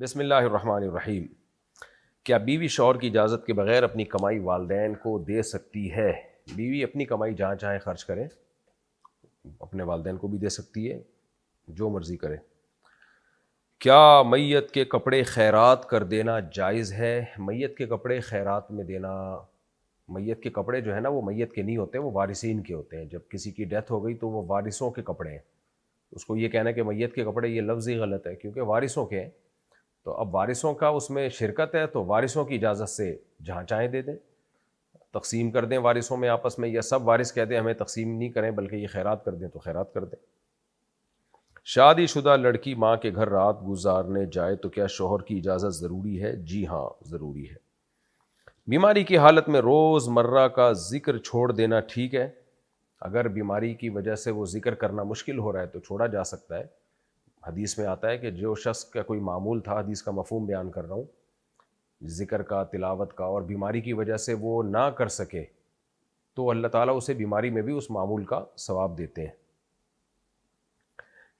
بسم اللہ الرحمن الرحیم۔ کیا بیوی شوہر کی اجازت کے بغیر اپنی کمائی والدین کو دے سکتی ہے؟ بیوی اپنی کمائی جہاں چاہے خرچ کرے، اپنے والدین کو بھی دے سکتی ہے، جو مرضی کرے۔ کیا میت کے کپڑے خیرات کر دینا جائز ہے؟ میت کے کپڑے خیرات میں دینا، میت کے کپڑے جو ہے نا وہ میت کے نہیں ہوتے، وہ وارثین کے ہوتے ہیں۔ جب کسی کی ڈیتھ ہو گئی تو وہ وارثوں کے کپڑے ہیں۔ اس کو یہ کہنا کہ میت کے کپڑے، یہ لفظ ہی غلط ہے، کیونکہ وارثوں کے ہیں۔ تو اب وارثوں کا اس میں شرکت ہے، تو وارثوں کی اجازت سے جہاں چاہیں دے دیں، تقسیم کر دیں وارثوں میں آپس میں، یا سب وارث کہتے ہیں ہمیں تقسیم نہیں کریں بلکہ یہ خیرات کر دیں تو خیرات کر دیں۔ شادی شدہ لڑکی ماں کے گھر رات گزارنے جائے تو کیا شوہر کی اجازت ضروری ہے؟ جی ہاں، ضروری ہے۔ بیماری کی حالت میں روز مرہ کا ذکر چھوڑ دینا ٹھیک ہے؟ اگر بیماری کی وجہ سے وہ ذکر کرنا مشکل ہو رہا ہے تو چھوڑا جا سکتا ہے۔ حدیث میں آتا ہے کہ جو شخص کا کوئی معمول تھا، حدیث کا مفہوم بیان کر رہا ہوں، ذکر کا، تلاوت کا، اور بیماری کی وجہ سے وہ نہ کر سکے تو اللہ تعالیٰ اسے بیماری میں بھی اس معمول کا ثواب دیتے ہیں۔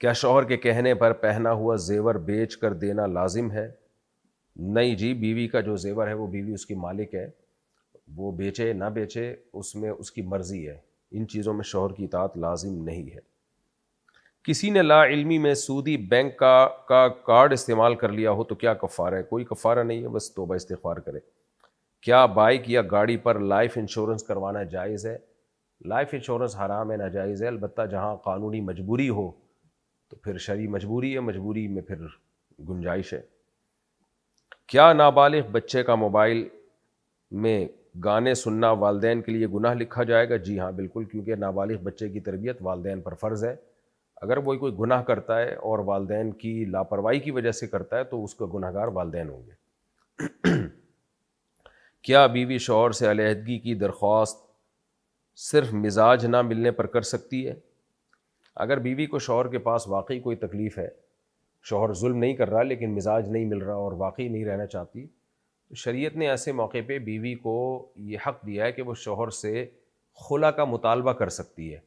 کیا شوہر کے کہنے پر پہنا ہوا زیور بیچ کر دینا لازم ہے؟ نہیں جی، بیوی کا جو زیور ہے وہ بیوی اس کی مالک ہے، وہ بیچے نہ بیچے اس میں اس کی مرضی ہے، ان چیزوں میں شوہر کی اطاعت لازم نہیں ہے۔ کسی نے لا علمی میں سودی بینک کا کارڈ استعمال کر لیا ہو تو کیا کفارہ ہے؟ کوئی کفارہ نہیں ہے، بس توبہ استغفار کرے۔ کیا بائک یا گاڑی پر لائف انشورنس کروانا جائز ہے؟ لائف انشورنس حرام ہے، ناجائز ہے، البتہ جہاں قانونی مجبوری ہو تو پھر شرعی مجبوری ہے، مجبوری میں پھر گنجائش ہے۔ کیا نابالغ بچے کا موبائل میں گانے سننا والدین کے لیے گناہ لکھا جائے گا؟ جی ہاں بالکل، کیونکہ نابالغ بچے کی تربیت والدین پر فرض ہے۔ اگر کوئی گناہ کرتا ہے اور والدین کی لاپرواہی کی وجہ سے کرتا ہے تو اس کا گناہ گار والدین ہوں گے۔ کیا بیوی شوہر سے علیحدگی کی درخواست صرف مزاج نہ ملنے پر کر سکتی ہے؟ اگر بیوی کو شوہر کے پاس واقعی کوئی تکلیف ہے، شوہر ظلم نہیں کر رہا لیکن مزاج نہیں مل رہا اور واقعی نہیں رہنا چاہتی، تو شریعت نے ایسے موقع پہ بیوی کو یہ حق دیا ہے کہ وہ شوہر سے خلا کا مطالبہ کر سکتی ہے،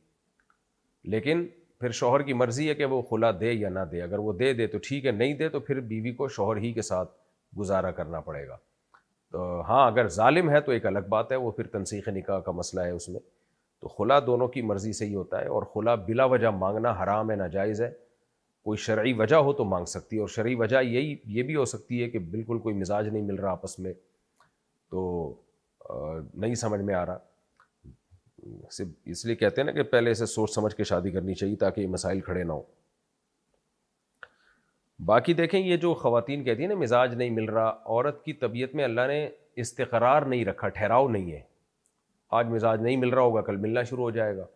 لیکن پھر شوہر کی مرضی ہے کہ وہ خلا دے یا نہ دے۔ اگر وہ دے دے تو ٹھیک ہے، نہیں دے تو پھر بیوی کو شوہر ہی کے ساتھ گزارا کرنا پڑے گا۔ تو ہاں، اگر ظالم ہے تو ایک الگ بات ہے، وہ پھر تنسیخ نکاح کا مسئلہ ہے اس میں، تو خلا دونوں کی مرضی سے ہی ہوتا ہے، اور خلا بلا وجہ مانگنا حرام ہے، ناجائز ہے۔ کوئی شرعی وجہ ہو تو مانگ سکتی ہے، اور شرعی وجہ یہ بھی ہو سکتی ہے کہ بالکل کوئی مزاج نہیں مل رہا آپس میں، تو نہیں سمجھ میں آ رہا، اس لیے کہتے ہیں نا کہ پہلے سے سوچ سمجھ کے شادی کرنی چاہیے تاکہ یہ مسائل کھڑے نہ ہوں۔ باقی دیکھیں، یہ جو خواتین کہتی ہیں نا مزاج نہیں مل رہا، عورت کی طبیعت میں اللہ نے استقرار نہیں رکھا، ٹھہراؤ نہیں ہے۔ آج مزاج نہیں مل رہا ہوگا، کل ملنا شروع ہو جائے گا،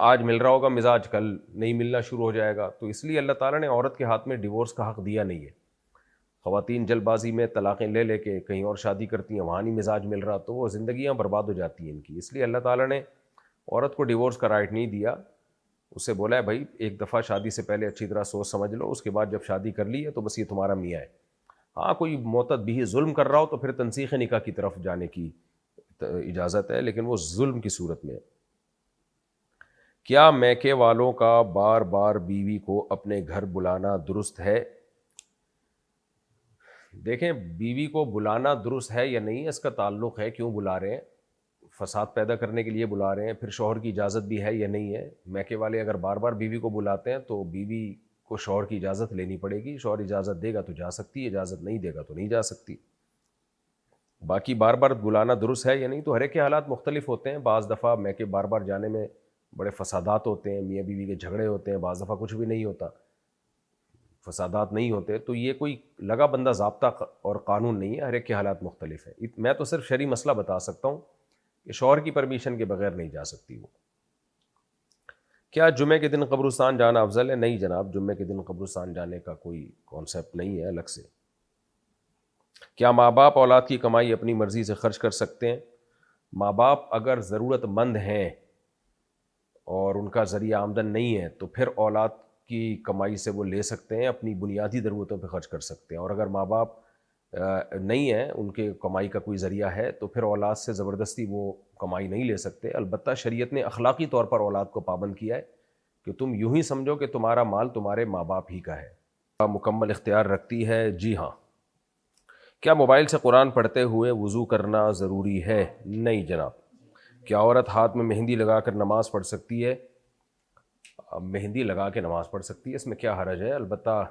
آج مل رہا ہوگا مزاج، کل نہیں ملنا شروع ہو جائے گا۔ تو اس لیے اللہ تعالیٰ نے عورت کے ہاتھ میں ڈیورس کا حق دیا نہیں ہے۔ خواتین جلد بازی میں طلاقیں لے لے کے کہیں اور شادی کرتی ہیں، وہاں نہیں مزاج مل رہا تو وہ زندگیاں برباد ہو جاتی ہیں ان کی۔ اس لیے اللہ تعالیٰ نے عورت کو ڈیورس کا رائٹ نہیں دیا، اسے بولا ہے بھائی ایک دفعہ شادی سے پہلے اچھی طرح سوچ سمجھ لو، اس کے بعد جب شادی کر لی ہے تو بس یہ تمہارا میاں ہے۔ ہاں، کوئی معتد بھی ظلم کر رہا ہو تو پھر تنسیخ نکاح کی طرف جانے کی اجازت ہے، لیکن وہ ظلم کی صورت میں ہے۔ کیا میکے والوں کا بار بار بیوی کو اپنے گھر بلانا درست ہے؟ دیکھیں، بیوی کو بلانا درست ہے یا نہیں، اس کا تعلق ہے کیوں بلا رہے ہیں، فساد پیدا کرنے کے لیے بلا رہے ہیں، پھر شوہر کی اجازت بھی ہے یا نہیں ہے۔ میکے والے اگر بار بار بیوی کو بلاتے ہیں تو بیوی کو شوہر کی اجازت لینی پڑے گی، شوہر اجازت دے گا تو جا سکتی ہے، اجازت نہیں دے گا تو نہیں جا سکتی۔ باقی بار بار بلانا درست ہے یا نہیں، تو ہر ایک کے حالات مختلف ہوتے ہیں۔ بعض دفعہ میکے بار بار جانے میں بڑے فسادات ہوتے ہیں، میاں بیوی کے جھگڑے ہوتے ہیں، بعض دفعہ کچھ بھی نہیں ہوتا، فسادات نہیں ہوتے، تو یہ کوئی لگا بندہ ضابطہ اور قانون نہیں ہے، ہر ایک کے حالات مختلف ہیں۔ میں تو صرف شرعی مسئلہ بتا سکتا ہوں کہ شوہر کی پرمیشن کے بغیر نہیں جا سکتی وہ۔ کیا جمعے کے دن قبرستان جانا افضل ہے؟ نہیں جناب، جمعے کے دن قبرستان جانے کا کوئی کانسیپٹ نہیں ہے الگ سے۔ کیا ماں باپ اولاد کی کمائی اپنی مرضی سے خرچ کر سکتے ہیں؟ ماں باپ اگر ضرورت مند ہیں اور ان کا ذریعہ آمدن نہیں ہے تو پھر اولاد کی کمائی سے وہ لے سکتے ہیں، اپنی بنیادی ضرورتوں پہ خرچ کر سکتے ہیں، اور اگر ماں باپ نہیں ہیں، ان کے کمائی کا کوئی ذریعہ ہے تو پھر اولاد سے زبردستی وہ کمائی نہیں لے سکتے۔ البتہ شریعت نے اخلاقی طور پر اولاد کو پابند کیا ہے کہ تم یوں ہی سمجھو کہ تمہارا مال تمہارے ماں باپ ہی کا ہے، مکمل اختیار رکھتی ہے؟ جی ہاں۔ کیا موبائل سے قرآن پڑھتے ہوئے وضو کرنا ضروری ہے؟ نہیں جناب۔ کیا عورت ہاتھ میں مہندی لگا کر نماز پڑھ سکتی ہے؟ مہندی لگا کے نماز پڑھ سکتی ہے، اس میں کیا حرج ہے؟ البتہ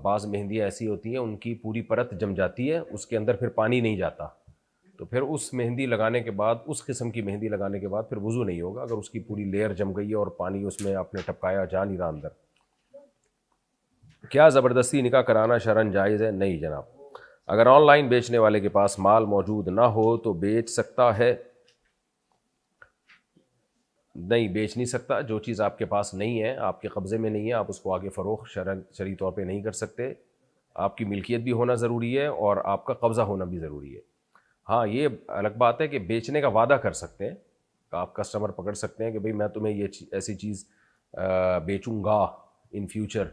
بعض مہندیاں ایسی ہوتی ہیں ان کی پوری پرت جم جاتی ہے، اس کے اندر پھر پانی نہیں جاتا، تو پھر اس مہندی لگانے کے بعد، اس قسم کی مہندی لگانے کے بعد پھر وضو نہیں ہوگا اگر اس کی پوری لیئر جم گئی ہے اور پانی اس میں آپ نے ٹپکایا جا نہیں رہا اندر۔ کیا زبردستی نکاح کرانا شرعاً جائز ہے؟ نہیں جناب۔ اگر آن لائن بیچنے والے کے پاس مال موجود نہ ہو تو بیچ سکتا ہے؟ نہیں، بیچ نہیں سکتا۔ جو چیز آپ کے پاس نہیں ہے، آپ کے قبضے میں نہیں ہے، آپ اس کو آگے فروخت شرعی طور پہ نہیں کر سکتے۔ آپ کی ملکیت بھی ہونا ضروری ہے اور آپ کا قبضہ ہونا بھی ضروری ہے۔ ہاں، یہ الگ بات ہے کہ بیچنے کا وعدہ کر سکتے ہیں، آپ کسٹمر پکڑ سکتے ہیں کہ بھئی میں تمہیں یہ ایسی چیز بیچوں گا ان فیوچر،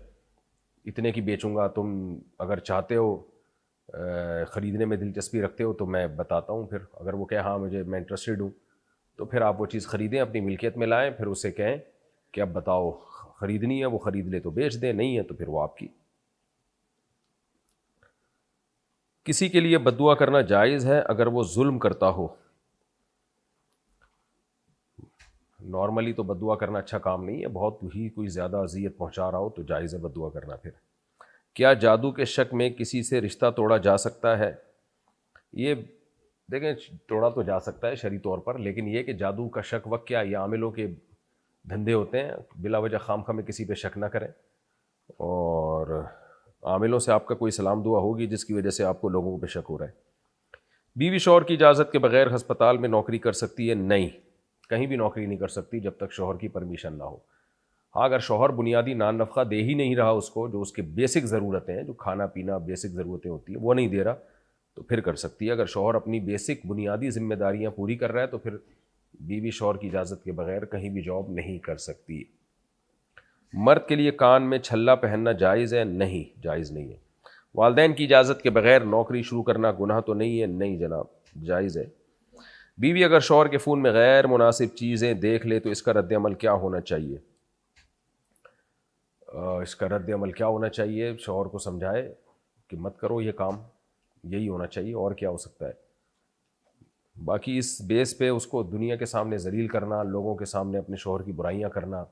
اتنے کی بیچوں گا، تم اگر چاہتے ہو خریدنے میں دلچسپی رکھتے ہو تو میں بتاتا ہوں۔ پھر اگر وہ کہے ہاں میں انٹرسٹڈ ہوں، تو پھر آپ وہ چیز خریدیں، اپنی ملکیت میں لائیں، پھر اسے کہیں کہ اب بتاؤ خریدنی ہے، وہ خرید لے تو بیچ دیں، نہیں ہے تو پھر وہ آپ کی۔ کسی کے لیے بد دعا کرنا جائز ہے اگر وہ ظلم کرتا ہو؟ نارملی تو بد دعا کرنا اچھا کام نہیں ہے، بہت ہی کوئی زیادہ اذیت پہنچا رہا ہو تو جائز ہے بد دعا کرنا۔ پھر کیا جادو کے شک میں کسی سے رشتہ توڑا جا سکتا ہے؟ یہ دیکھیں، توڑا تو جا سکتا ہے شرعی طور پر، لیکن یہ کہ جادو کا شک وقت کیا، یہ عاملوں کے دھندے ہوتے ہیں، بلا وجہ خام خواہ میں کسی پہ شک نہ کریں، اور عاملوں سے آپ کا کوئی سلام دعا ہوگی جس کی وجہ سے آپ کو لوگوں پہ شک ہو رہا ہے۔ بیوی شوہر کی اجازت کے بغیر ہسپتال میں نوکری کر سکتی ہے؟ نہیں، کہیں بھی نوکری نہیں کر سکتی جب تک شوہر کی پرمیشن نہ ہو۔ ہاں، اگر شوہر بنیادی نان نفقہ دے ہی نہیں رہا اس کو، جو اس کے بیسک ضرورتیں ہیں، جو کھانا پینا بیسک ضرورتیں ہوتی ہیں وہ نہیں دے رہا، تو پھر کر سکتی ہے۔ اگر شوہر اپنی بیسک بنیادی ذمہ داریاں پوری کر رہا ہے تو پھر بیوی شوہر کی اجازت کے بغیر کہیں بھی جاب نہیں کر سکتی۔ مرد کے لیے کان میں چھلا پہننا جائز ہے؟ نہیں، جائز نہیں ہے۔ والدین کی اجازت کے بغیر نوکری شروع کرنا گناہ تو نہیں ہے؟ نہیں جناب، جائز ہے۔ بیوی اگر شوہر کے فون میں غیر مناسب چیزیں دیکھ لے تو اس کا رد عمل کیا ہونا چاہیے؟ اس کا رد عمل کیا ہونا چاہیے؟ شوہر کو سمجھائے کہ مت کرو یہ کام، یہی ہونا چاہیے، اور کیا ہو سکتا ہے؟ باقی اس بیس پہ اس کو دنیا کے سامنے ذلیل کرنا، لوگوں کے سامنے اپنے شوہر کی برائیاں کرنا،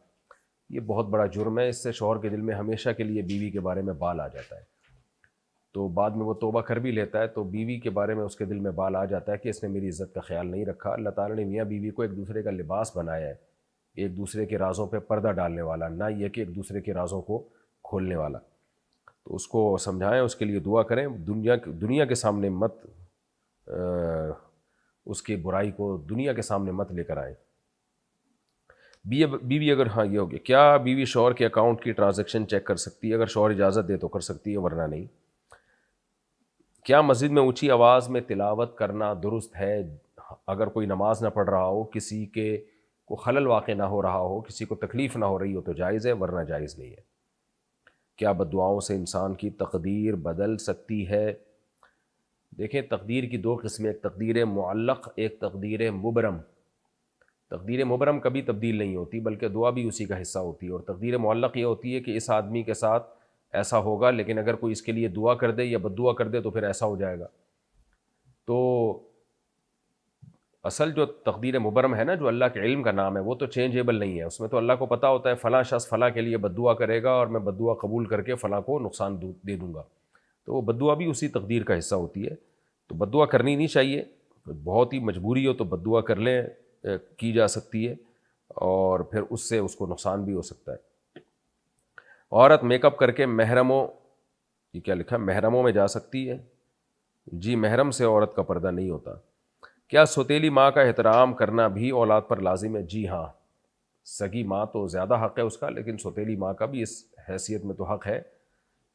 یہ بہت بڑا جرم ہے۔ اس سے شوہر کے دل میں ہمیشہ کے لیے بیوی کے بارے میں بال آ جاتا ہے، تو بعد میں وہ توبہ کر بھی لیتا ہے تو بیوی کے بارے میں اس کے دل میں بال آ جاتا ہے کہ اس نے میری عزت کا خیال نہیں رکھا۔ اللہ تعالیٰ نے میاں بیوی کو ایک دوسرے کا لباس بنایا ہے، ایک دوسرے کے رازوں پہ پردہ ڈالنے والا، نہ یہ کہ ایک دوسرے کے رازوں کو کھولنے والا۔ تو اس کو سمجھائیں، اس کے لیے دعا کریں، دنیا کے سامنے مت اس کی برائی کو دنیا کے سامنے مت لے کر آئیں۔ بیوی اگر، ہاں یہ ہو گیا، کیا بیوی شوہر کے اکاؤنٹ کی ٹرانزیکشن چیک کر سکتی ہے؟ اگر شوہر اجازت دے تو کر سکتی ہے، ورنہ نہیں۔ کیا مسجد میں اونچی آواز میں تلاوت کرنا درست ہے؟ اگر کوئی نماز نہ پڑھ رہا ہو، کسی کے کو خلل واقع نہ ہو رہا ہو، کسی کو تکلیف نہ ہو رہی ہو تو جائز ہے، ورنہ جائز نہیں ہے۔ کیا بد دعاؤں سے انسان کی تقدیر بدل سکتی ہے؟ دیکھیں، تقدیر کی دو قسمیں، ایک تقدیر معلق، ایک تقدیر مبرم۔ تقدیر مبرم کبھی تبدیل نہیں ہوتی بلکہ دعا بھی اسی کا حصہ ہوتی ہے، اور تقدیر معلق یہ ہوتی ہے کہ اس آدمی کے ساتھ ایسا ہوگا، لیکن اگر کوئی اس کے لیے دعا کر دے یا بد دعا کر دے تو پھر ایسا ہو جائے گا۔ تو اصل جو تقدیر مبرم ہے نا، جو اللہ کے علم کا نام ہے، وہ تو چینجیبل نہیں ہے، اس میں تو اللہ کو پتہ ہوتا ہے فلاں شخص فلاں کے لیے بد دعا کرے گا اور میں بد دعا قبول کر کے فلاں کو نقصان دے دوں گا، تو وہ بد دعا بھی اسی تقدیر کا حصہ ہوتی ہے۔ تو بد دعا کرنی نہیں چاہیے، بہت ہی مجبوری ہو تو بد دعا کر لیں، کی جا سکتی ہے، اور پھر اس سے اس کو نقصان بھی ہو سکتا ہے۔ عورت میک اپ کر کے محرموں، یہ کیا لکھا، محرموں میں جا سکتی ہے؟ جی، محرم سے عورت کا پردہ نہیں ہوتا۔ کیا سوتیلی ماں کا احترام کرنا بھی اولاد پر لازم ہے؟ جی ہاں، سگی ماں تو زیادہ حق ہے اس کا، لیکن سوتیلی ماں کا بھی اس حیثیت میں تو حق ہے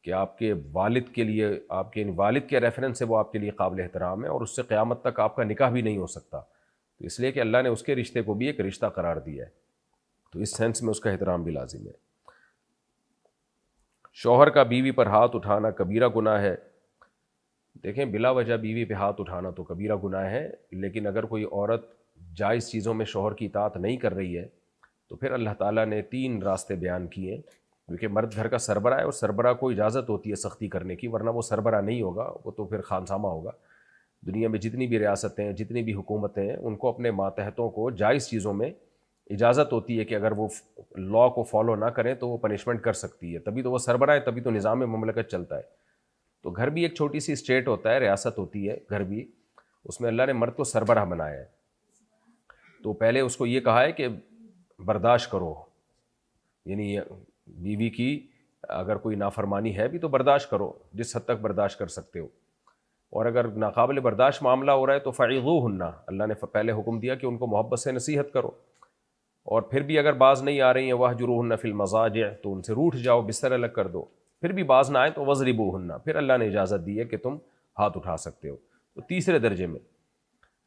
کہ آپ کے والد کے لیے، آپ کے والد کے ریفرنس سے وہ آپ کے لیے قابل احترام ہے، اور اس سے قیامت تک آپ کا نکاح بھی نہیں ہو سکتا، تو اس لیے کہ اللہ نے اس کے رشتے کو بھی ایک رشتہ قرار دیا ہے، تو اس سینس میں اس کا احترام بھی لازم ہے۔ شوہر کا بیوی پر ہاتھ اٹھانا کبیرہ گناہ ہے؟ دیکھیں، بلا وجہ بیوی پہ ہاتھ اٹھانا تو کبیرہ گناہ ہے، لیکن اگر کوئی عورت جائز چیزوں میں شوہر کی اطاعت نہیں کر رہی ہے تو پھر اللہ تعالیٰ نے 3 راستے بیان کیے۔ کیونکہ مرد گھر کا سربراہ ہے اور سربراہ کو اجازت ہوتی ہے سختی کرنے کی، ورنہ وہ سربراہ نہیں ہوگا، وہ تو پھر خانسامہ ہوگا۔ دنیا میں جتنی بھی ریاستیں ہیں، جتنی بھی حکومتیں ہیں، ان کو اپنے ماتحتوں کو جائز چیزوں میں اجازت ہوتی ہے کہ اگر وہ لاء کو فالو نہ کریں تو وہ پنشمنٹ کر سکتی ہے، تبھی تو وہ سربراہ ہے، تبھی تو نظام مملکت چلتا ہے۔ تو گھر بھی ایک چھوٹی سی اسٹیٹ ہوتا ہے، ریاست ہوتی ہے گھر بھی، اس میں اللہ نے مرد کو سربراہ بنایا ہے۔ تو پہلے اس کو یہ کہا ہے کہ برداشت کرو، یعنی بیوی کی اگر کوئی نافرمانی ہے بھی تو برداشت کرو جس حد تک برداشت کر سکتے ہو، اور اگر ناقابل برداشت معاملہ ہو رہا ہے تو فعظوہن، اللہ نے پہلے حکم دیا کہ ان کو محبت سے نصیحت کرو، اور پھر بھی اگر باز نہیں آ رہی ہیں وہجروہن فی المضاجع، تو ان سے روٹھ جاؤ، بستر الگ کر دو، پھر بھی باز نہ آئے تو وضربوہن، پھر اللہ نے اجازت دی ہے کہ تم ہاتھ اٹھا سکتے ہو، تو تیسرے درجے میں۔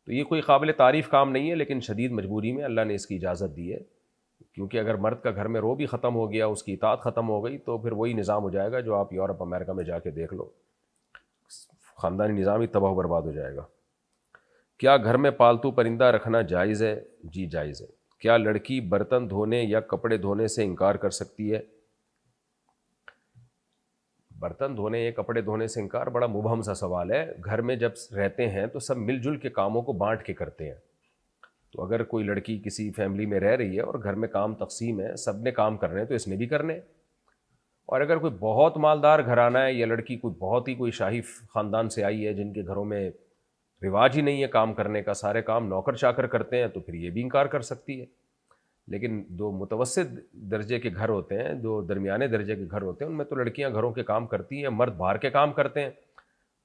تو یہ کوئی قابل تعریف کام نہیں ہے، لیکن شدید مجبوری میں اللہ نے اس کی اجازت دی ہے، کیونکہ اگر مرد کا گھر میں رو بھی ختم ہو گیا، اس کی اطاعت ختم ہو گئی، تو پھر وہی نظام ہو جائے گا جو آپ یورپ امریکہ میں جا کے دیکھ لو، خاندانی نظام ہی تباہ و برباد ہو جائے گا۔ کیا گھر میں پالتو پرندہ رکھنا جائز ہے؟ جی جائز ہے۔ کیا لڑکی برتن دھونے یا کپڑے دھونے سے انکار کر سکتی ہے؟ برتن دھونے یا کپڑے دھونے سے انکار بڑا مبہم سا سوال ہے۔ گھر میں جب رہتے ہیں تو سب مل جل کے کاموں کو بانٹ کے کرتے ہیں، تو اگر کوئی لڑکی کسی فیملی میں رہ رہی ہے اور گھر میں کام تقسیم ہے، سب نے کام کرنے ہیں تو اس نے بھی کرنے ہیں، اور اگر کوئی بہت مالدار گھرانہ ہے یا لڑکی کوئی بہت ہی کوئی شاہی خاندان سے آئی ہے جن کے گھروں میں رواج ہی نہیں ہے کام کرنے کا، سارے کام نوکر چاکر کرتے ہیں، تو پھر یہ بھی انکار کر سکتی ہے۔ لیکن جو متوسط درجے کے گھر ہوتے ہیں، جو درمیانے درجے کے گھر ہوتے ہیں، ان میں تو لڑکیاں گھروں کے کام کرتی ہیں، مرد باہر کے کام کرتے ہیں،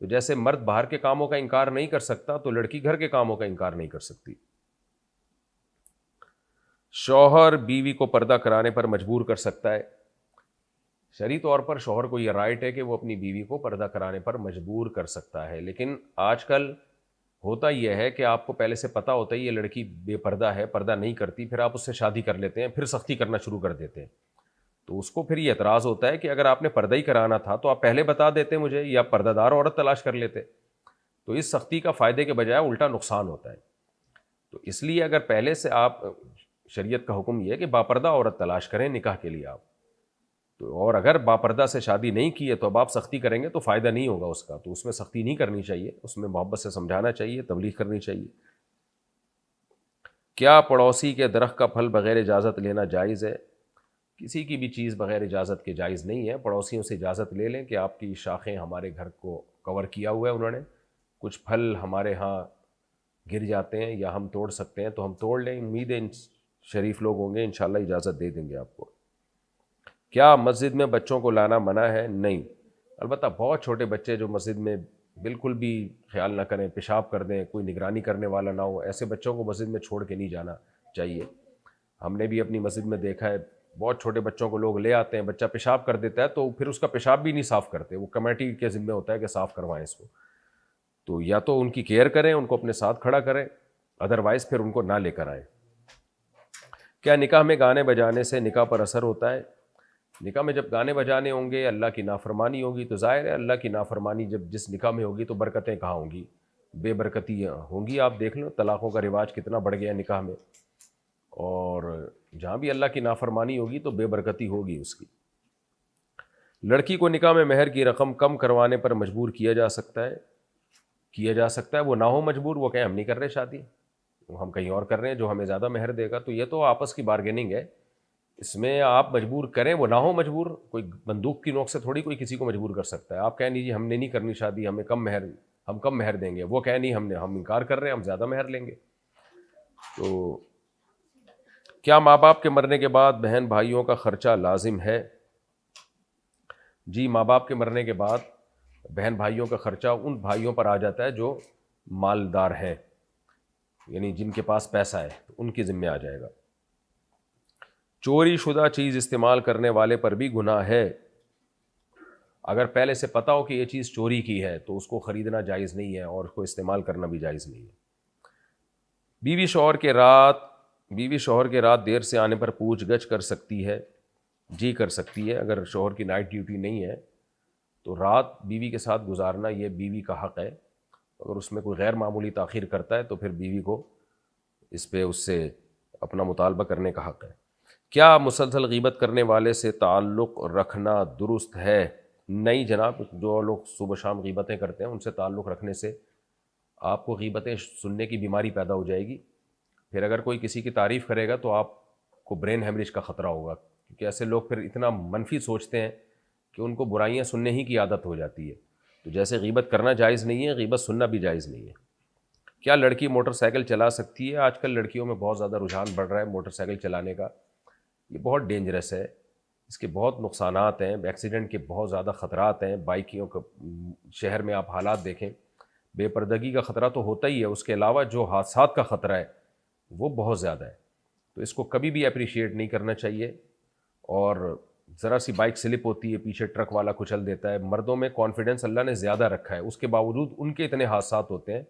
تو جیسے مرد باہر کے کاموں کا انکار نہیں کر سکتا تو لڑکی گھر کے کاموں کا انکار نہیں کر سکتی۔ شوہر بیوی کو پردہ کرانے پر مجبور کر سکتا ہے؟ شرعی طور پر شوہر کو یہ رائٹ ہے کہ وہ اپنی بیوی کو پردہ کرانے پر مجبور کر سکتا ہے، لیکن آج کل ہوتا یہ ہے کہ آپ کو پہلے سے پتہ ہوتا ہے یہ لڑکی بے پردہ ہے، پردہ نہیں کرتی، پھر آپ اس سے شادی کر لیتے ہیں، پھر سختی کرنا شروع کر دیتے ہیں، تو اس کو پھر یہ اعتراض ہوتا ہے کہ اگر آپ نے پردہ ہی کرانا تھا تو آپ پہلے بتا دیتے مجھے، یا پردہ دار عورت تلاش کر لیتے، تو اس سختی کا فائدے کے بجائے الٹا نقصان ہوتا ہے۔ تو اس لیے اگر پہلے سے آپ، شریعت کا حکم یہ ہے کہ باپردہ عورت تلاش کریں نکاح کے لیے آپ، تو اور اگر باپردہ سے شادی نہیں کی ہے تو اب آپ سختی کریں گے تو فائدہ نہیں ہوگا اس کا، تو اس میں سختی نہیں کرنی چاہیے، اس میں محبت سے سمجھانا چاہیے، تبلیغ کرنی چاہیے۔ کیا پڑوسی کے درخت کا پھل بغیر اجازت لینا جائز ہے؟ کسی کی بھی چیز بغیر اجازت کے جائز نہیں ہے، پڑوسیوں سے اجازت لے لیں کہ آپ کی شاخیں ہمارے گھر کو کور کیا ہوا ہے انہوں نے، کچھ پھل ہمارے ہاں گر جاتے ہیں یا ہم توڑ سکتے ہیں تو ہم توڑ لیں، امید ہے شریف لوگ ہوں گے انشاءاللہ اجازت دے دیں گے آپ کو۔ کیا مسجد میں بچوں کو لانا منع ہے؟ نہیں، البتہ بہت چھوٹے بچے جو مسجد میں بالکل بھی خیال نہ کریں، پیشاب کر دیں، کوئی نگرانی کرنے والا نہ ہو، ایسے بچوں کو مسجد میں چھوڑ کے نہیں جانا چاہیے۔ ہم نے بھی اپنی مسجد میں دیکھا ہے، بہت چھوٹے بچوں کو لوگ لے آتے ہیں، بچہ پیشاب کر دیتا ہے تو پھر اس کا پیشاب بھی نہیں صاف کرتے، وہ کمیٹی کے ذمہ ہوتا ہے کہ صاف کروائیں اس کو، تو یا تو ان کی کیئر کریں، ان کو اپنے ساتھ کھڑا کریں، ادروائز پھر ان کو نہ لے کر آئیں۔ کیا نکاح میں گانے بجانے سے نکاح پر اثر ہوتا ہے؟ نکاح میں جب گانے بجانے ہوں گے، اللہ کی نافرمانی ہوگی، تو ظاہر ہے اللہ کی نافرمانی جب جس نکاح میں ہوگی تو برکتیں کہاں ہوں گی، بے برکتی ہوں گی۔ آپ دیکھ لو طلاقوں کا رواج کتنا بڑھ گیا نکاح میں، اور جہاں بھی اللہ کی نافرمانی ہوگی تو بے برکتی ہوگی اس کی۔ لڑکی کو نکاح میں مہر کی رقم کم کروانے پر مجبور کیا جا سکتا ہے؟ کیا جا سکتا ہے، وہ نہ ہو مجبور، وہ کہیں ہم نہیں کر رہے شادی، ہم کہیں اور کر رہے ہیں جو ہمیں زیادہ مہر دے گا، تو یہ تو آپس کی بارگیننگ ہے، اس میں آپ مجبور کریں، وہ نہ ہو مجبور، کوئی بندوق کی نوک سے تھوڑی کوئی کسی کو مجبور کر سکتا ہے۔ آپ کہیں نہیں جی ہم نے نہیں کرنی شادی، ہمیں ہم کم مہر دیں گے، وہ کہیں نہیں ہم انکار کر رہے ہیں، ہم زیادہ مہر لیں گے۔ تو کیا ماں باپ کے مرنے کے بعد بہن بھائیوں کا خرچہ لازم ہے؟ جی، ماں باپ کے مرنے کے بعد بہن بھائیوں کا خرچہ ان بھائیوں پر آ جاتا ہے جو مالدار ہیں، یعنی جن کے پاس پیسہ ہے، تو ان کے ذمہ آ جائے گا۔ چوری شدہ چیز استعمال کرنے والے پر بھی گناہ ہے؟ اگر پہلے سے پتہ ہو کہ یہ چیز چوری کی ہے تو اس کو خریدنا جائز نہیں ہے اور اس کو استعمال کرنا بھی جائز نہیں ہے۔ بیوی شوہر کے رات دیر سے آنے پر پوچھ گچھ کر سکتی ہے؟ جی کر سکتی ہے، اگر شوہر کی نائٹ ڈیوٹی نہیں ہے تو رات بیوی کے ساتھ گزارنا یہ بیوی کا حق ہے، اگر اس میں کوئی غیر معمولی تاخیر کرتا ہے تو پھر بیوی کو اس سے اپنا مطالبہ کرنے کا حق ہے۔ کیا مسلسل غیبت کرنے والے سے تعلق رکھنا درست ہے؟ نہیں جناب، جو لوگ صبح شام غیبتیں کرتے ہیں ان سے تعلق رکھنے سے آپ کو غیبتیں سننے کی بیماری پیدا ہو جائے گی. پھر اگر کوئی کسی کی تعریف کرے گا تو آپ کو برین ہیمریج کا خطرہ ہوگا، کیونکہ ایسے لوگ پھر اتنا منفی سوچتے ہیں کہ ان کو برائیاں سننے ہی کی عادت ہو جاتی ہے. تو جیسے غیبت کرنا جائز نہیں ہے، غیبت سننا بھی جائز نہیں ہے. کیا لڑکی موٹر سائیکل چلا سکتی ہے؟ آج کل لڑکیوں میں بہت زیادہ رجحان بڑھ رہا ہے موٹر سائیکل چلانے کا. یہ بہت ڈینجرس ہے، اس کے بہت نقصانات ہیں، ایکسیڈنٹ کے بہت زیادہ خطرات ہیں. بائکیوں کا شہر میں آپ حالات دیکھیں، بے پردگی کا خطرہ تو ہوتا ہی ہے، اس کے علاوہ جو حادثات کا خطرہ ہے وہ بہت زیادہ ہے. تو اس کو کبھی بھی اپریشیٹ نہیں کرنا چاہیے. اور ذرا سی بائک سلپ ہوتی ہے، پیچھے ٹرک والا کچل دیتا ہے. مردوں میں کانفیڈنس اللہ نے زیادہ رکھا ہے، اس کے باوجود ان کے اتنے حادثات ہوتے ہیں.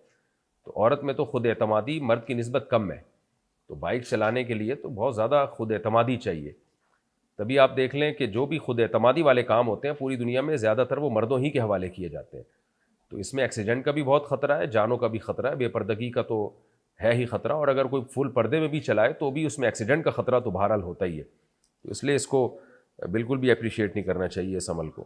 تو عورت میں تو خود اعتمادی مرد کی نسبت کم ہے، تو بائک چلانے کے لیے تو بہت زیادہ خود اعتمادی چاہیے. تبھی آپ دیکھ لیں کہ جو بھی خود اعتمادی والے کام ہوتے ہیں پوری دنیا میں زیادہ تر وہ مردوں ہی کے حوالے کیے جاتے ہیں. تو اس میں ایکسیڈنٹ کا بھی بہت خطرہ ہے، جانوں کا بھی خطرہ ہے، بے پردگی کا تو ہے ہی خطرہ، اور اگر کوئی فل پردے میں بھی چلائے تو بھی اس میں ایکسیڈنٹ کا خطرہ تو بہرحال ہوتا ہی ہے. تو اس لیے اس کو بالکل بھی اپریشیٹ نہیں کرنا چاہیے اس عمل کو.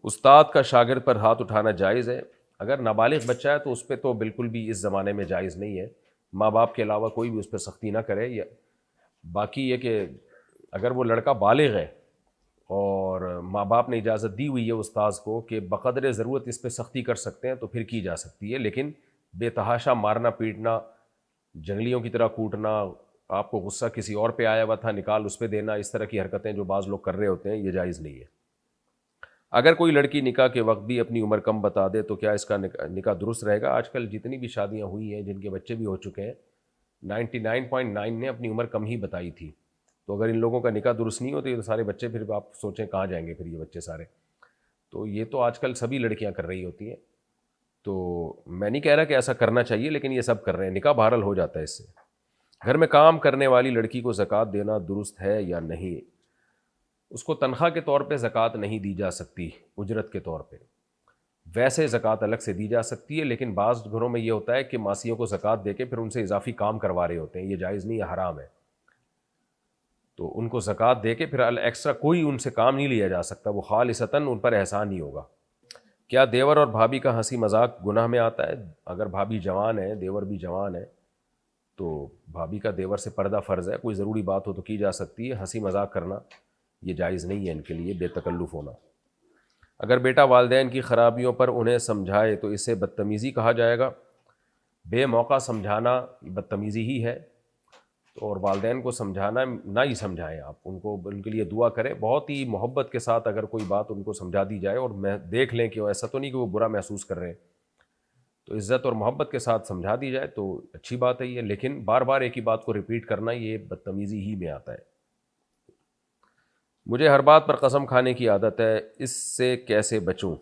استاد کا شاگرد پر ہاتھ اٹھانا جائز ہے؟ اگر نابالغ بچہ ہے تو اس پہ تو بالکل بھی اس زمانے میں جائز نہیں ہے. ماں باپ کے علاوہ کوئی بھی اس پہ سختی نہ کرے. یا باقی یہ کہ اگر وہ لڑکا بالغ ہے اور ماں باپ نے اجازت دی ہوئی ہے استاذ کو کہ بقدر ضرورت اس پہ سختی کر سکتے ہیں تو پھر کی جا سکتی ہے. لیکن بے تحاشا مارنا پیٹنا، جنگلیوں کی طرح کوٹنا، آپ کو غصہ کسی اور پہ آیا ہوا تھا نکال اس پہ دینا، اس طرح کی حرکتیں جو بعض لوگ کر رہے ہوتے ہیں، یہ جائز نہیں ہے. اگر کوئی لڑکی نکاح کے وقت بھی اپنی عمر کم بتا دے تو کیا اس کا نکاح درست رہے گا؟ آج کل جتنی بھی شادیاں ہوئی ہیں جن کے بچے بھی ہو چکے ہیں، 99.9 نے اپنی عمر کم ہی بتائی تھی. تو اگر ان لوگوں کا نکاح درست نہیں ہوتے تو سارے بچے پھر آپ سوچیں کہاں جائیں گے پھر یہ بچے سارے. تو یہ تو آج کل سبھی لڑکیاں کر رہی ہوتی ہیں. تو میں نہیں کہہ رہا کہ ایسا کرنا چاہیے، لیکن یہ سب کر رہے ہیں. نکاح بہرحال ہو جاتا ہے اس سے. گھر میں کام کرنے والی لڑکی کو زکوٰۃ دینا درست ہے یا نہیں؟ اس کو تنخواہ کے طور پہ زکوٰۃ نہیں دی جا سکتی، اجرت کے طور پہ. ویسے زکوٰۃ الگ سے دی جا سکتی ہے، لیکن بعض گھروں میں یہ ہوتا ہے کہ ماسیوں کو زکوٰۃ دے کے پھر ان سے اضافی کام کروا رہے ہوتے ہیں. یہ جائز نہیں ہے، حرام ہے. تو ان کو زکوٰۃ دے کے پھر ایکسٹرا کوئی ان سے کام نہیں لیا جا سکتا، وہ خالصتاً ان پر احسان ہی ہوگا. کیا دیور اور بھابھی کا ہنسی مذاق گناہ میں آتا ہے؟ اگر بھابھی جوان ہے، دیور بھی جوان ہے، تو بھابھی کا دیور سے پردہ فرض ہے. کوئی ضروری بات ہو تو کی جا سکتی ہے. ہنسی مذاق کرنا یہ جائز نہیں ہے ان کے لیے، بے تکلف ہونا. اگر بیٹا والدین کی خرابیوں پر انہیں سمجھائے تو اسے بدتمیزی کہا جائے گا؟ بے موقع سمجھانا بدتمیزی ہی ہے. تو اور والدین کو سمجھانا نہ ہی سمجھائیں آپ ان کو، ان کے لیے دعا کریں. بہت ہی محبت کے ساتھ اگر کوئی بات ان کو سمجھا دی جائے اور میں دیکھ لیں کہ وہ ایسا تو نہیں کہ وہ برا محسوس کر رہے ہیں، تو عزت اور محبت کے ساتھ سمجھا دی جائے تو اچھی بات ہے یہ. لیکن بار بار ایک ہی بات کو ریپیٹ کرنا یہ بدتمیزی ہی میں آتا ہے. مجھے ہر بات پر قسم کھانے کی عادت ہے، اس سے کیسے بچوں؟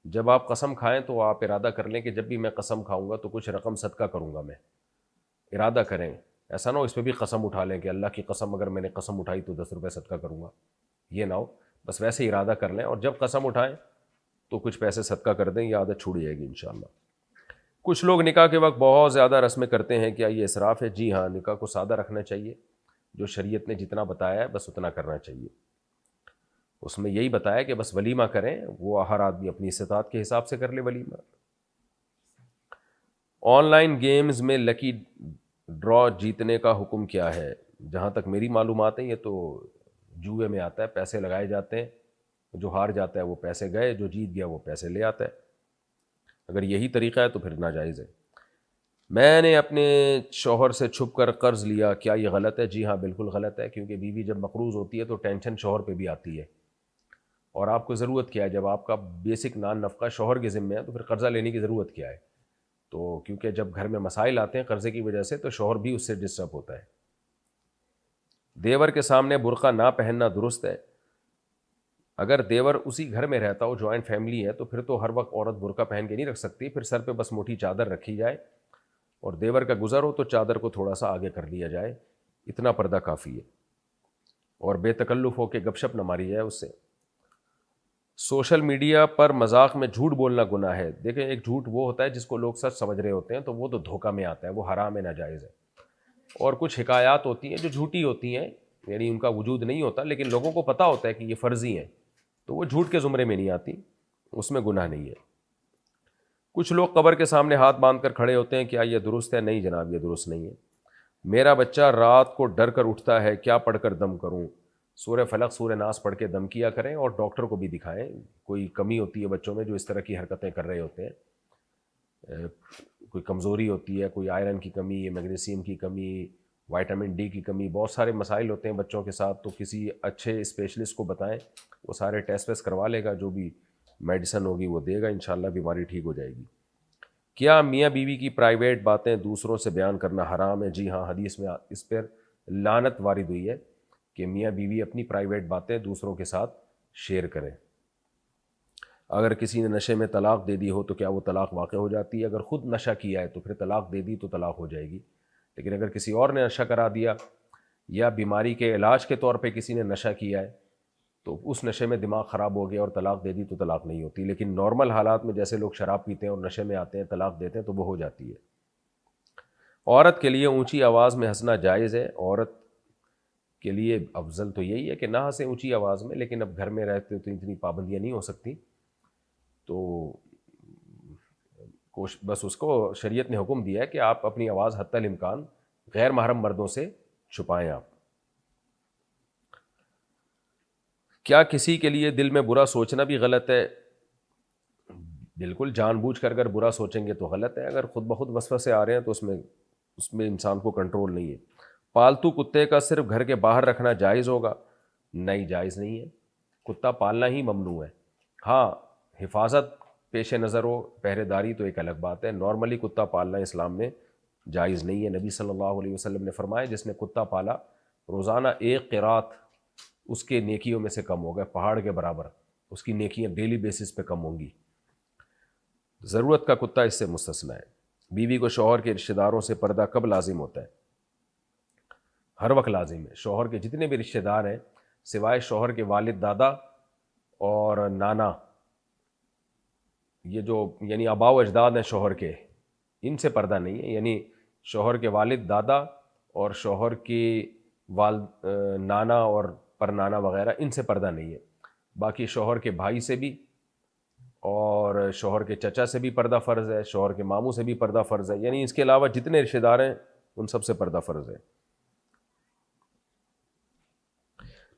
جب آپ قسم کھائیں تو آپ ارادہ کر لیں کہ جب بھی میں قسم کھاؤں گا تو کچھ رقم صدقہ کروں گا. میں ارادہ کریں، ایسا نہ ہو اس پہ بھی قسم اٹھا لیں کہ اللہ کی قسم اگر میں نے قسم اٹھائی تو 10 روپے صدقہ کروں گا. یہ نہ ہو، بس ویسے ارادہ کر لیں اور جب قسم اٹھائیں تو کچھ پیسے صدقہ کر دیں. یہ عادت چھوڑ جائے گی انشاءاللہ. کچھ لوگ نکاح کے وقت بہت زیادہ رسمیں کرتے ہیں، کیا یہ اسراف ہے؟ جی ہاں، نکاح کو سادہ رکھنا چاہیے. جو شریعت نے جتنا بتایا ہے بس اتنا کرنا چاہیے. اس میں یہی بتایا کہ بس ولیمہ کریں، وہ ہر آدمی اپنی استطاعت کے حساب سے کر لے ولیمہ. آن لائن گیمز میں لکی ڈرا جیتنے کا حکم کیا ہے؟ جہاں تک میری معلومات ہیں یہ تو جوئے میں آتا ہے، پیسے لگائے جاتے ہیں، جو ہار جاتا ہے وہ پیسے گئے، جو جیت گیا وہ پیسے لے آتا ہے. اگر یہی طریقہ ہے تو پھر ناجائز ہے. میں نے اپنے شوہر سے چھپ کر قرض لیا، کیا یہ غلط ہے؟ جی ہاں بالکل غلط ہے، کیونکہ بیوی جب مقروض ہوتی ہے تو ٹینشن شوہر پہ بھی آتی ہے. اور آپ کو ضرورت کیا ہے؟ جب آپ کا بیسک نان نفقہ شوہر کے ذمہ ہے تو پھر قرضہ لینے کی ضرورت کیا ہے؟ تو کیونکہ جب گھر میں مسائل آتے ہیں قرضے کی وجہ سے تو شوہر بھی اس سے ڈسٹرب ہوتا ہے. دیور کے سامنے برقع نہ پہننا درست ہے؟ اگر دیور اسی گھر میں رہتا ہو، جوائنٹ فیملی ہے، تو پھر تو ہر وقت عورت برقع پہن کے نہیں رکھ سکتی. پھر سر پہ بس موٹی چادر رکھی جائے اور دیور کا گزر ہو تو چادر کو تھوڑا سا آگے کر لیا جائے، اتنا پردہ کافی ہے. اور بے تکلف ہو کے گپ شپ نہ ماری جائے اس سے. سوشل میڈیا پر مذاق میں جھوٹ بولنا گناہ ہے؟ دیکھیں، ایک جھوٹ وہ ہوتا ہے جس کو لوگ سچ سمجھ رہے ہوتے ہیں تو وہ تو دھوکہ میں آتا ہے، وہ حرام ہے، ناجائز ہے. اور کچھ حکایات ہوتی ہیں جو جھوٹی ہوتی ہیں، یعنی ان کا وجود نہیں ہوتا لیکن لوگوں کو پتہ ہوتا ہے کہ یہ فرضی ہیں، تو وہ جھوٹ کے زمرے میں نہیں آتی، اس میں گناہ نہیں ہے۔ کچھ لوگ قبر کے سامنے ہاتھ باندھ کر کھڑے ہوتے ہیں، کیا یہ درست ہے؟ نہیں جناب، یہ درست نہیں ہے۔ میرا بچہ رات کو ڈر کر اٹھتا ہے، کیا پڑھ کر دم کروں؟ سورہ فلق سورہ ناس پڑھ کے دم کیا کریں، اور ڈاکٹر کو بھی دکھائیں۔ کوئی کمی ہوتی ہے بچوں میں جو اس طرح کی حرکتیں کر رہے ہوتے ہیں، کوئی کمزوری ہوتی ہے، کوئی آئرن کی کمی، میگنیسیم کی کمی، وائٹامن ڈی کی کمی، بہت سارے مسائل ہوتے ہیں بچوں کے ساتھ، تو کسی اچھے اسپیشلسٹ کو بتائیں، وہ سارے ٹیسٹ ویسٹ کروا لے گا، جو بھی میڈیسن ہوگی وہ دے گا، انشاءاللہ بیماری ٹھیک ہو جائے گی۔ کیا میاں بیوی کی پرائیویٹ باتیں دوسروں سے بیان کرنا حرام ہے؟ جی ہاں، حدیث میں اس پر لعنت وارد ہوئی ہے کہ میاں بیوی اپنی پرائیویٹ باتیں دوسروں کے ساتھ شیئر کریں۔ اگر کسی نے نشے میں طلاق دے دی ہو تو کیا وہ طلاق واقع ہو جاتی ہے؟ اگر خود نشہ کیا ہے تو پھر طلاق دے دی تو طلاق ہو جائے گی، لیکن اگر کسی اور نے نشہ کرا دیا یا بیماری کے علاج کے طور پہ کسی نے نشہ کیا ہے تو اس نشے میں دماغ خراب ہو گیا اور طلاق دے دی تو طلاق نہیں ہوتی، لیکن نارمل حالات میں جیسے لوگ شراب پیتے ہیں اور نشے میں آتے ہیں طلاق دیتے ہیں تو وہ ہو جاتی ہے۔ عورت کے لیے اونچی آواز میں ہنسنا جائز ہے؟ عورت کے لیے افضل تو یہی ہے کہ نہ ہنسے اونچی آواز میں، لیکن اب گھر میں رہتے تو اتنی پابندیاں نہیں ہو سکتی، تو بس اس کو شریعت نے حکم دیا ہے کہ آپ اپنی آواز حتی الامکان غیر محرم مردوں سے چھپائیں۔ آپ کیا کسی کے لیے دل میں برا سوچنا بھی غلط ہے؟ بالکل، جان بوجھ کر اگر برا سوچیں گے تو غلط ہے، اگر خود بخود وسوسے آ رہے ہیں تو اس میں انسان کو کنٹرول نہیں ہے۔ پالتو کتے کا صرف گھر کے باہر رکھنا جائز ہوگا؟ نہیں، جائز نہیں ہے، کتا پالنا ہی ممنوع ہے۔ ہاں، حفاظت پیش نظر ہو، پہرے داری تو ایک الگ بات ہے، نارملی کتا پالنا اسلام میں جائز نہیں ہے۔ نبی صلی اللہ علیہ وسلم نے فرمایا جس نے کتا پالا روزانہ ایک قرات اس کے نیکیوں میں سے کم ہوگا، پہاڑ کے برابر اس کی نیکیاں ڈیلی بیسس پہ کم ہوں گی۔ ضرورت کا کتا اس سے مستثنیٰ ہے۔ بیوی کو شوہر کے رشتہ داروں سے پردہ کب لازم ہوتا ہے؟ ہر وقت لازم ہے۔ شوہر کے جتنے بھی رشتہ دار ہیں سوائے شوہر کے والد، دادا اور نانا، یہ جو یعنی آباء و اجداد ہیں شوہر کے، ان سے پردہ نہیں ہے، یعنی شوہر کے والد، دادا اور شوہر کی نانا اور پر نانا وغیرہ، ان سے پردہ نہیں ہے۔ باقی شوہر کے بھائی سے بھی اور شوہر کے چچا سے بھی پردہ فرض ہے، شوہر کے ماموں سے بھی پردہ فرض ہے، یعنی اس کے علاوہ جتنے رشتہ دار ہیں ان سب سے پردہ فرض ہے۔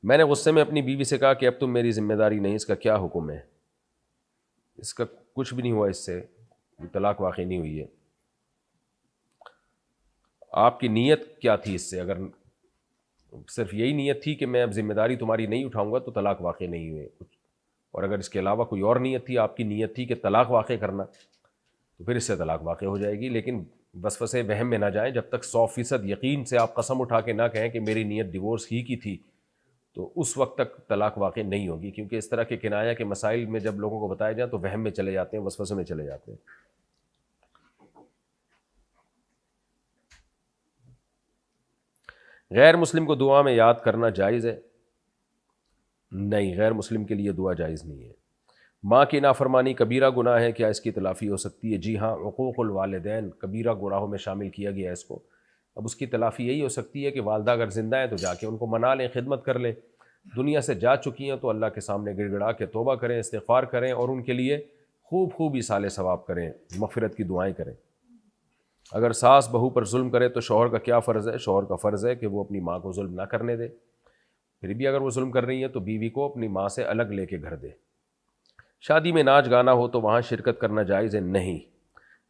میں نے غصے میں اپنی بیوی سے کہا کہ اب تم میری ذمہ داری نہیں، اس کا کیا حکم ہے؟ اس کا کچھ بھی نہیں ہوا، اس سے طلاق واقع نہیں ہوئی ہے۔ آپ کی نیت کیا تھی اس سے؟ اگر صرف یہی نیت تھی کہ میں اب ذمہ داری تمہاری نہیں اٹھاؤں گا تو طلاق واقع نہیں ہوئے، اور اگر اس کے علاوہ کوئی اور نیت تھی، آپ کی نیت تھی کہ طلاق واقع کرنا، تو پھر اس سے طلاق واقع ہو جائے گی۔ لیکن وسوسے وہم میں نہ جائیں، جب تک 100% یقین سے آپ قسم اٹھا کے نہ کہیں کہ میری نیت ڈیورس ہی کی تھی، تو اس وقت تک طلاق واقع نہیں ہوگی، کیونکہ اس طرح کے کنایہ کے مسائل میں جب لوگوں کو بتائے جائیں تو وہم میں چلے جاتے ہیں، وسوسے میں چلے جاتے ہیں۔ غیر مسلم کو دعا میں یاد کرنا جائز ہے؟ نہیں، غیر مسلم کے لیے دعا جائز نہیں ہے۔ ماں کی نافرمانی کبیرہ گناہ ہے، کیا اس کی تلافی ہو سکتی ہے؟ جی ہاں، عقوق الوالدین کبیرہ گناہوں میں شامل کیا گیا ہے اس کو۔ اب اس کی تلافی یہی ہو سکتی ہے کہ والدہ اگر زندہ ہیں تو جا کے ان کو منا لیں، خدمت کر لیں، دنیا سے جا چکی ہیں تو اللہ کے سامنے گڑ گڑا کے توبہ کریں، استغفار کریں، اور ان کے لیے خوب خوب ایصال ثواب کریں، مغفرت کی دعائیں کریں۔ اگر ساس بہو پر ظلم کرے تو شوہر کا کیا فرض ہے؟ شوہر کا فرض ہے کہ وہ اپنی ماں کو ظلم نہ کرنے دے، پھر بھی اگر وہ ظلم کر رہی ہے تو بیوی کو اپنی ماں سے الگ لے کے گھر دے۔ شادی میں ناچ گانا ہو تو وہاں شرکت کرنا جائز ہے؟ نہیں۔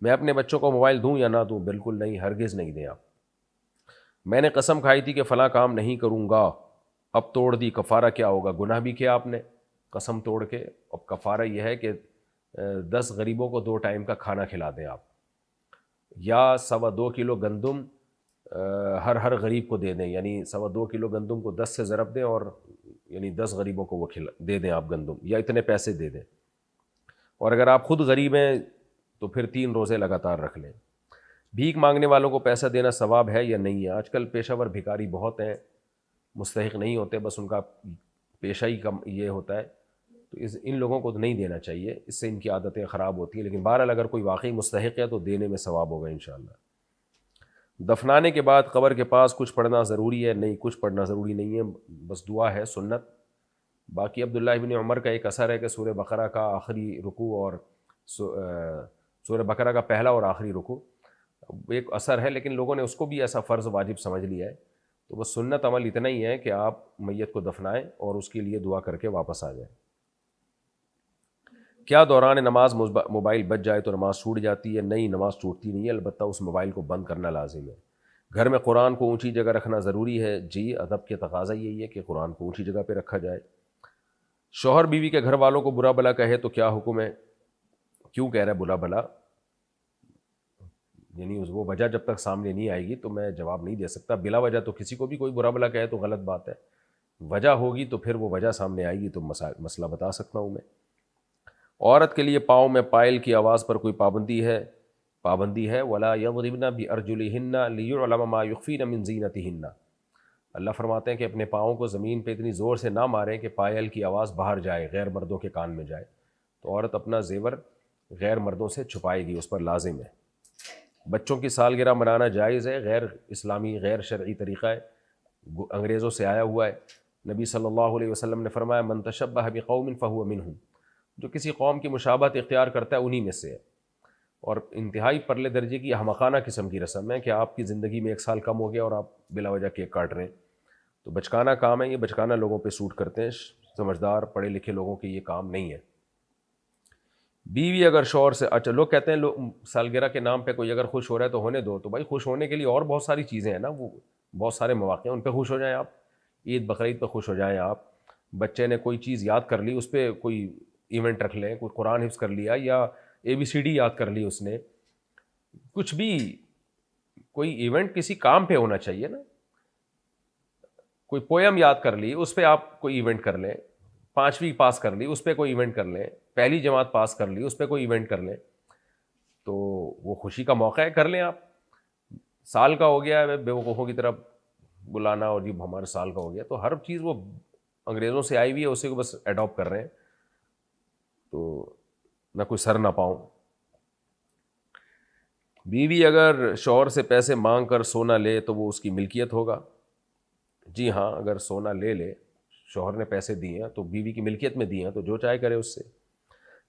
میں اپنے بچوں کو موبائل دوں یا نہ دوں؟ بالکل نہیں، ہرگز نہیں دیں آپ۔ میں نے قسم کھائی تھی کہ فلاں کام نہیں کروں گا، اب توڑ دی، کفارہ کیا ہوگا؟ گناہ بھی کیا آپ نے قسم توڑ کے، اب کفارہ یہ ہے کہ 10 غریبوں کو 2 ٹائم کا کھانا کھلا دیں آپ، یا 2.25 کلو گندم ہر غریب کو دے دیں، یعنی 2.25 کلو گندم کو 10 سے ضرب دیں، اور یعنی 10 غریبوں کو وہ دے دیں آپ گندم، یا اتنے پیسے دے دیں۔ اور اگر آپ خود غریب ہیں تو پھر 3 روزے لگاتار رکھ لیں۔ بھیک مانگنے والوں کو پیسہ دینا ثواب ہے یا نہیں ہے؟ آج کل پیشہ ور بھکاری بہت ہیں، مستحق نہیں ہوتے، بس ان کا پیشہ ہی کم یہ ہوتا ہے، تو ان لوگوں کو تو نہیں دینا چاہیے، اس سے ان کی عادتیں خراب ہوتی ہیں، لیکن بہرحال اگر کوئی واقعی مستحق ہے تو دینے میں ثواب ہوگا انشاءاللہ۔ دفنانے کے بعد قبر کے پاس کچھ پڑھنا ضروری ہے؟ نہیں، کچھ پڑھنا ضروری نہیں ہے، بس دعا ہے، سنت۔ باقی عبداللہ ابن عمر کا ایک اثر ہے کہ سورہ بقرہ کا آخری رکوع اور سورہ بقرہ کا پہلا اور آخری رکوع ایک اثر ہے، لیکن لوگوں نے اس کو بھی ایسا فرض واجب سمجھ لیا ہے۔ تو بس سنت عمل اتنا ہی ہے کہ آپ میت کو دفنائیں اور اس کے لیے دعا کر کے واپس آ جائیں۔ کیا دوران نماز موبائل بج جائے تو نماز چھوٹ جاتی ہے؟ نہیں، نماز ٹوٹتی نہیں ہے، البتہ اس موبائل کو بند کرنا لازم ہے۔ گھر میں قرآن کو اونچی جگہ رکھنا ضروری ہے؟ جی، ادب کے تقاضا یہی ہے کہ قرآن کو اونچی جگہ پہ رکھا جائے۔ شوہر بیوی کے گھر والوں کو برا بلا کہے تو کیا حکم ہے؟ کیوں کہہ رہا ہے برا بلا؟ یعنی وہ وجہ جب تک سامنے نہیں آئے گی تو میں جواب نہیں دے سکتا۔ بلا وجہ تو کسی کو بھی کوئی برا بلا کہے تو غلط بات ہے، وجہ ہوگی تو پھر وہ وجہ سامنے آئے گی تو مسئلہ بتا سکتا ہوں میں۔ عورت کے لیے پاؤں میں پائل کی آواز پر کوئی پابندی ہے؟ پابندی ہے، وَلَا يَضْرِبْنَ بِأَرْجُلِهِنَّ لِيُعْلَمَ مَا يُخْفِينَ مِن زِينَتِهِنَّ۔ اللہ فرماتے ہیں کہ اپنے پاؤں کو زمین پہ اتنی زور سے نہ ماریں کہ پائل کی آواز باہر جائے، غیر مردوں کے کان میں جائے۔ تو عورت اپنا زیور غیر مردوں سے چھپائے گی، اس پر لازم ہے۔ بچوں کی سالگرہ منانا جائز ہے؟ غیر اسلامی غیر شرعی طریقہ ہے، انگریزوں سے آیا ہوا ہے۔ نبی صلی اللہ علیہ وسلم نے فرمایا من تشبہ بقوم فہو منہم، جو کسی قوم کی مشابہت اختیار کرتا ہے انہی میں سے ہے۔ اور انتہائی پرلے درجے کی احمقانہ قسم کی رسم ہے کہ آپ کی زندگی میں 1 سال کم ہو گیا اور آپ بلا وجہ کیک کاٹ رہے ہیں، تو بچکانہ کام ہے یہ، بچکانہ لوگوں پہ سوٹ کرتے ہیں، سمجھدار پڑھے لکھے لوگوں کے یہ کام نہیں ہے۔ بیوی اگر شوہر سے، اچھا لوگ کہتے ہیں سالگرہ کے نام پہ کوئی اگر خوش ہو رہا ہے تو ہونے دو، تو بھائی خوش ہونے کے لیے اور بہت ساری چیزیں ہیں نا، وہ بہت سارے مواقع ہیں، ان پہ خوش ہو جائیں آپ، عید بقرعید پہ خوش ہو جائیں آپ، بچے نے کوئی چیز یاد کر لی اس پہ کوئی ایونٹ رکھ لیں، کوئی قرآن حفظ کر لیا یا ABCD یاد کر لی اس نے، کچھ بھی کوئی ایونٹ کسی کام پہ ہونا چاہیے نا، کوئی پویم یاد کر لی اس پہ آپ کوئی ایونٹ کر لیں، 5ویں پاس کر لی اس پہ کوئی ایونٹ کر لیں، پہلی جماعت پاس کر لی اس پہ کوئی ایونٹ کر لیں، تو وہ خوشی کا موقع ہے، کر لیں آپ۔ سال کا ہو گیا ہے بے وقوفوں کی طرف بلانا، اور جب ہمارے سال کا ہو گیا، تو ہر چیز وہ انگریزوں سے آئی ہوئی ہے، اسی کو بس ایڈاپٹ کر رہے ہیں، تو نہ کوئی سر نہ پاؤں۔ بیوی اگر شوہر سے پیسے مانگ کر سونا لے تو وہ اس کی ملکیت ہوگا؟ جی ہاں، اگر سونا لے لے، شوہر نے پیسے دیے ہیں تو بیوی کی ملکیت میں دیے ہیں، تو جو چاہے کرے اس سے۔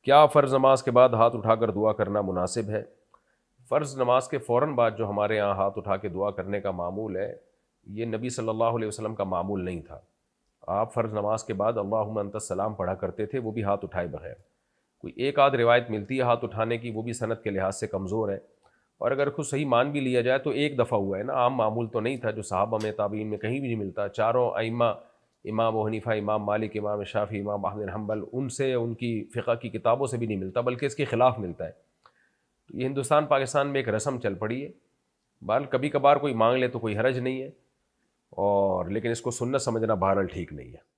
کیا فرض نماز کے بعد ہاتھ اٹھا کر دعا کرنا مناسب ہے؟ فرض نماز کے فوراً بعد جو ہمارے ہاں ہاتھ اٹھا کے دعا کرنے کا معمول ہے، یہ نبی صلی اللہ علیہ وسلم کا معمول نہیں تھا۔ آپ فرض نماز کے بعد اللہم انت السلام پڑھا کرتے تھے، وہ بھی ہاتھ اٹھائے بغیر۔ کوئی ایک آدھ روایت ملتی ہے ہاتھ اٹھانے کی، وہ بھی سند کے لحاظ سے کمزور ہے، اور اگر خود صحیح مان بھی لیا جائے تو ایک دفعہ ہوا ہے نا، عام معمول تو نہیں تھا، جو صحابہ میں تابعین میں کہیں بھی نہیں ملتا۔ چاروں ائمہ، امام ابو حنیفہ، امام مالک، امام شافعی، امام احمد بن حنبل، ان سے ان کی فقہ کی کتابوں سے بھی نہیں ملتا، بلکہ اس کے خلاف ملتا ہے۔ تو یہ ہندوستان پاکستان میں ایک رسم چل پڑی ہے، بہرحال کبھی کبھار کوئی مانگ لے تو کوئی حرج نہیں ہے، اور لیکن اس کو سنت سمجھنا بہرحال ٹھیک نہیں ہے۔